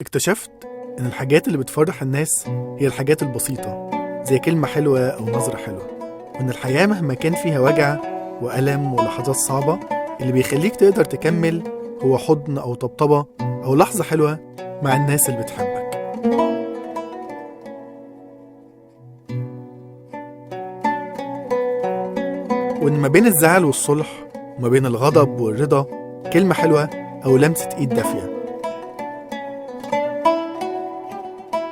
اكتشفت إن الحاجات اللي بتفرح الناس هي الحاجات البسيطة، زي كلمة حلوة أو نظرة حلوة، وإن الحياة مهما كان فيها وجع وألم ولحظات صعبة اللي بيخليك تقدر تكمل هو حضن أو طبطبة أو لحظة حلوة مع الناس اللي بتحبك. وإن ما بين الزعل والصلح وما بين الغضب والرضا كلمة حلوة أو لمسة إيد دافية.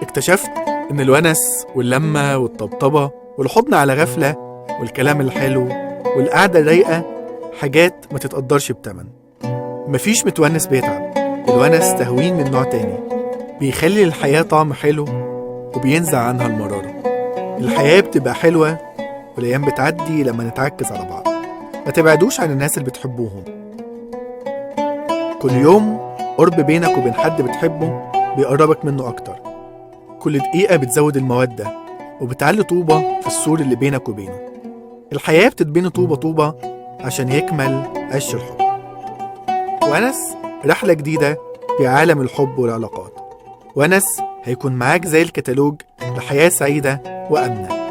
اكتشفت إن الونس واللمة والطبطبة والحضن على غفلة والكلام الحلو والقعدة الرايقة حاجات ما تتقدرش بتمن. مفيش متونس بيتعب، الونس تهوين من نوع تاني بيخلي الحياة طعم حلو وبينزع عنها المرارة. الحياة بتبقى حلوة والأيام بتعدي لما نتعكز على بعض. ما تبعدوش عن الناس اللي بتحبوهم. كل يوم قرب بينك وبين حد بتحبه بيقربك منه أكتر. كل دقيقة بتزود المودة وبتعلي طوبة في السور اللي بينك وبينه. الحياة بتتبني طوبة طوبة عشان يكمل عش الحب. ونس رحلة جديدة في عالم الحب والعلاقات. ونس هيكون معاك زي الكتالوج لحياة سعيدة وأمنة.